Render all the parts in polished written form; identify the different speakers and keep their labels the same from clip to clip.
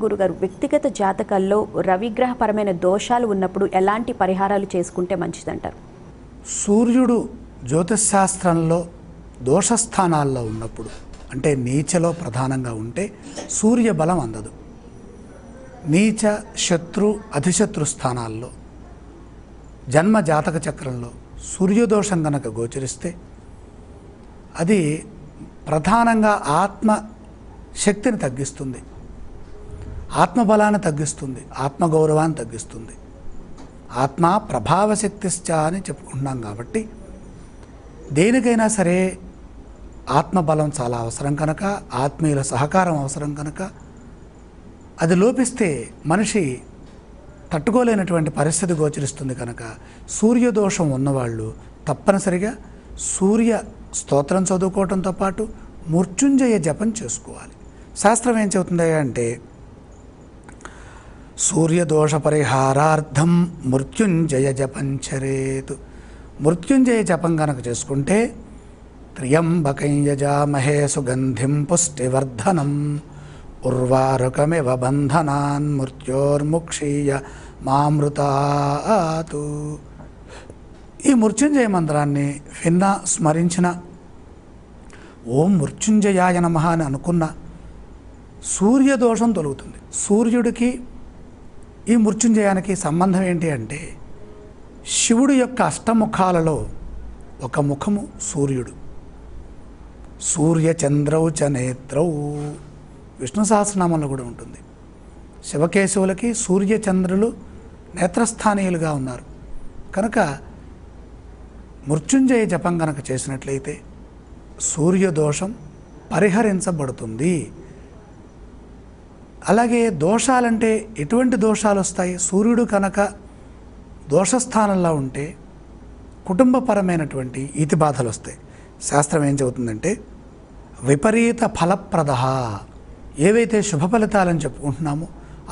Speaker 1: గురుగారు, వ్యక్తిగత జాతకాల్లో రవిగ్రహపరమైన దోషాలు ఉన్నప్పుడు ఎలాంటి పరిహారాలు చేసుకుంటే మంచిదంటారు?
Speaker 2: సూర్యుడు జ్యోతిశాస్త్రంలో దోషస్థానాల్లో ఉన్నప్పుడు, అంటే నీచలో ప్రధానంగా ఉంటే సూర్య బలం అందదు. నీచ, శత్రు, అధిశత్రు స్థానాల్లో జన్మ జాతక చక్రంలో సూర్యదోషం కనుక గోచరిస్తే అది ప్రధానంగా ఆత్మ శక్తిని తగ్గిస్తుంది, ఆత్మబలాన్ని తగ్గిస్తుంది, ఆత్మగౌరవాన్ని తగ్గిస్తుంది. ఆత్మ ప్రభావశక్తిశ్చ అని చెప్పుకుంటున్నాం కాబట్టి దేనికైనా సరే ఆత్మబలం చాలా అవసరం కనుక, ఆత్మీయుల సహకారం అవసరం కనుక, అది లోపిస్తే మనిషి తట్టుకోలేనటువంటి పరిస్థితి గోచరిస్తుంది కనుక సూర్యదోషం ఉన్నవాళ్ళు తప్పనిసరిగా సూర్య స్తోత్రం చదువుకోవడంతో పాటు మృత్యుంజయ జపం చేసుకోవాలి. శాస్త్రం ఏం చెబుతుంది అంటే సూర్యదోష పరిహారార్థం మృత్యుంజయ జపం చరేతు. మృత్యుంజయ జపం కనుక చేసుకుంటే త్ర్యంబకం యజామహే సుగంధిం పుష్టివర్ధనం ఉర్వారుకమివ బంధనాన్ మృత్యోర్ముక్షీయ మామృతాతు. ఈ మృత్యుంజయ మంత్రాన్ని విన్నా, స్మరించిన, ఓం మృత్యుంజయాయ నమః అని అనుకున్న సూర్యదోషం తొలుగుతుంది. సూర్యుడికి ఈ మృత్యుంజయానికి సంబంధం ఏంటి అంటే శివుడి యొక్క అష్టముఖాలలో ఒక ముఖము సూర్యుడు. సూర్యచంద్రౌ చ నేత్రౌ విష్ణు సహస్రనామంలో కూడా ఉంటుంది. శివకేశవులకి సూర్యచంద్రులు నేత్రస్థానీయులుగా ఉన్నారు కనుక మృత్యుంజయ జపం కనుక చేసినట్లయితే సూర్యదోషం పరిహరించబడుతుంది. అలాగే దోషాలంటే ఎటువంటి దోషాలు వస్తాయి? సూర్యుడు కనుక దోషస్థానంలో ఉంటే కుటుంబపరమైనటువంటి ఈతి బాధలు వస్తాయి. శాస్త్రం ఏం చెబుతుందంటే విపరీత ఫలప్రద, ఏవైతే శుభ ఫలితాలని చెప్పుకుంటున్నామో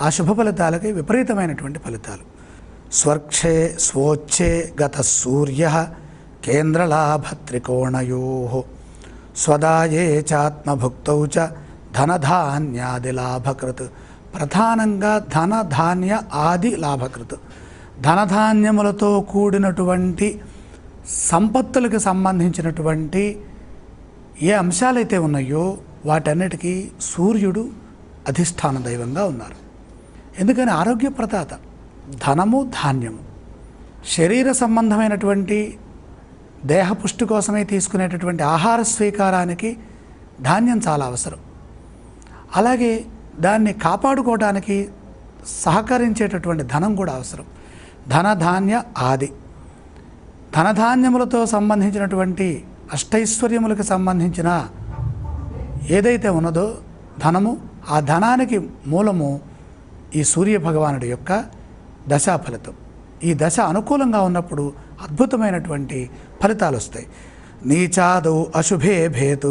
Speaker 2: ఆ శుభ ఫలితాలకి విపరీతమైనటువంటి ఫలితాలు. స్వర్క్షే స్వోచ్ఛే గత సూర్య కేంద్రలాభత్రికోణయో స్వదాయే చాత్మభుక్తౌ చ ధనధాన్యాది లాభకృత్. ప్రధానంగా ధనధాన్య ఆది లాభకృత్, ధనధాన్యములతో కూడినటువంటి సంపత్తులకు సంబంధించినటువంటి ఏ అంశాలైతే ఉన్నాయో వాటన్నిటికీ సూర్యుడు అధిష్టాన దైవంగా ఉన్నారు. ఎందుకని ఆరోగ్య ప్రదాత, ధనము, ధాన్యము, శరీర సంబంధమైనటువంటి దేహపుష్టి కోసమే తీసుకునేటటువంటి ఆహార స్వీకారానికి ధాన్యం చాలా అవసరం. అలాగే దాన్ని కాపాడుకోవడానికి సహకరించేటటువంటి ధనం కూడా అవసరం. ధనధాన్య ఆది, ధనధాన్యములతో సంబంధించినటువంటి అష్టైశ్వర్యములకు సంబంధించిన ఏదైతే ఉన్నదో ధనము, ఆ ధనానికి మూలము ఈ సూర్య భగవానుడి యొక్క దశా ఫలితం. ఈ దశ అనుకూలంగా ఉన్నప్పుడు అద్భుతమైనటువంటి ఫలితాలు వస్తాయి. నీచాదౌ అశుభే భేతు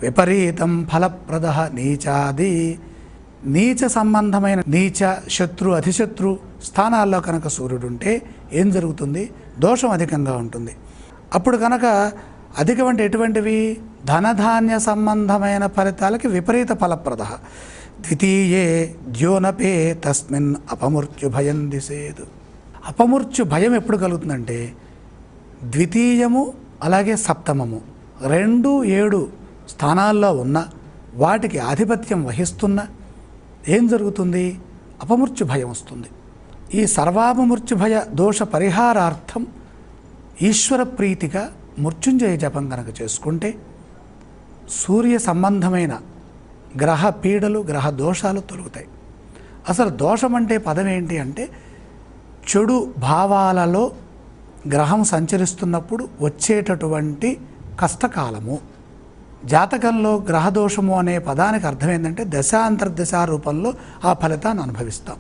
Speaker 2: విపరీతం ఫలప్రద. నీచాది, నీచ సంబంధమైన నీచ, శత్రు, అధిశత్రు స్థానాల్లో కనుక సూర్యుడు ఉంటే ఏం జరుగుతుంది? దోషం అధికంగా ఉంటుంది. అప్పుడు కనుక అధికం అంటే ఎటువంటివి? ధనధాన్య సంబంధమైన ఫలితాలకి విపరీత ఫలప్రద. ద్వితీయే ద్యోనపే తస్మిన్ అపమృత్యు భయం దిశేదు. అపమృత్యు భయం ఎప్పుడు కలుగుతుందంటే ద్వితీయము అలాగే సప్తమము 2, 7 స్థానాల్లో ఉన్న వాటికి ఆధిపత్యం వహిస్తున్న ఏం జరుగుతుంది? అపమృత్యు భయం వస్తుంది. ఈ సర్వాపమృత్యు భయ దోష పరిహారార్థం ఈశ్వర ప్రీతిగా మృత్యుంజయ జపం కనుక చేసుకుంటే సూర్య సంబంధమైన గ్రహ పీడలు, గ్రహ దోషాలు తొలుగుతాయి. అసలు దోషం అంటే పదం ఏంటి అంటే చెడు భావాలలో గ్రహం సంచరిస్తున్నప్పుడు వచ్చేటటువంటి కష్టకాలము. జాతకంలో గ్రహదోషము అనే పదానికి అర్థం ఏంటంటే దశాంతర్దశా రూపంలో ఆ ఫలితాన్ని అనుభవిస్తాం.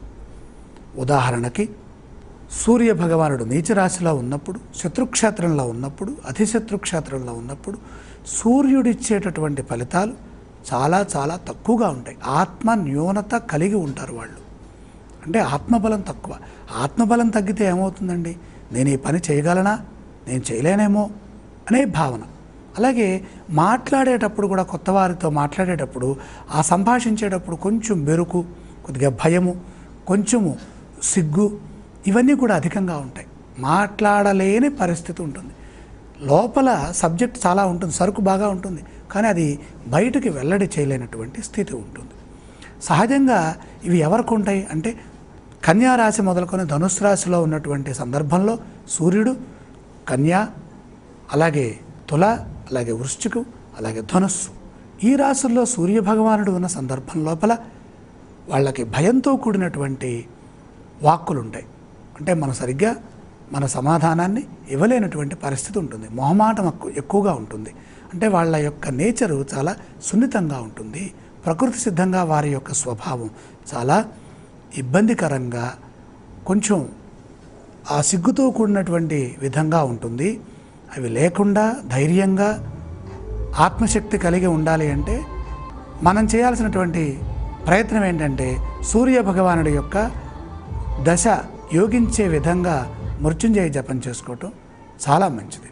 Speaker 2: ఉదాహరణకి సూర్య భగవానుడు నీచరాశిలో ఉన్నప్పుడు, శత్రుక్షేత్రంలో ఉన్నప్పుడు, అధిశత్రుక్షేత్రంలో ఉన్నప్పుడు సూర్యుడిచ్చేటటువంటి ఫలితాలు చాలా చాలా తక్కువగా ఉంటాయి. ఆత్మ న్యూనత కలిగి ఉంటారు వాళ్ళు. అంటే ఆత్మబలం తక్కువ. ఆత్మబలం తగ్గితే ఏమవుతుందండి? నేను ఈ పని చేయగలనా, నేను చేయలేనేమో అనే భావన. అలాగే మాట్లాడేటప్పుడు కూడా, కొత్త వారితో మాట్లాడేటప్పుడు, ఆ సంభాషించేటప్పుడు కొంచెం బెరుకు, కొద్దిగా భయము, కొంచెము సిగ్గు, ఇవన్నీ కూడా అధికంగా ఉంటాయి. మాట్లాడలేని పరిస్థితి ఉంటుంది. లోపల సబ్జెక్ట్ చాలా ఉంటుంది, సరుకు బాగా ఉంటుంది, కానీ అది బయటకి వెల్లడి చేయలేనటువంటి స్థితి ఉంటుంది. సహజంగా ఇవి ఎవరికి ఉంటాయి అంటే కన్యా రాశి మొదలుకొని ధనుసు రాశిలో ఉన్నటువంటి సందర్భంలో సూర్యుడు కన్యా, అలాగే తుల, అలాగే వృశ్చికు, అలాగే ధనుస్సు, ఈ రాశుల్లో సూర్య భగవానుడు ఉన్న సందర్భం లోపల వాళ్ళకి భయంతో కూడినటువంటి వాక్కులు ఉంటాయి. అంటే మనం సరిగ్గా మన సమాధానాన్ని ఇవ్వలేనటువంటి పరిస్థితి ఉంటుంది. మొహమాటం ఎక్కువగా ఉంటుంది. అంటే వాళ్ళ యొక్క నేచరు చాలా సున్నితంగా ఉంటుంది. ప్రకృతి సిద్ధంగా వారి యొక్క స్వభావం చాలా ఇబ్బందికరంగా, కొంచెం ఆ సిగ్గుతో కూడినటువంటి విధంగా ఉంటుంది. అవి లేకుండా ధైర్యంగా ఆత్మశక్తి కలిగి ఉండాలి అంటే మనం చేయాల్సినటువంటి ప్రయత్నం ఏంటంటే సూర్య భగవానుడి యొక్క దశ యోగించే విధంగా మృత్యుంజయ జపం చేసుకోవటం చాలా మంచిది.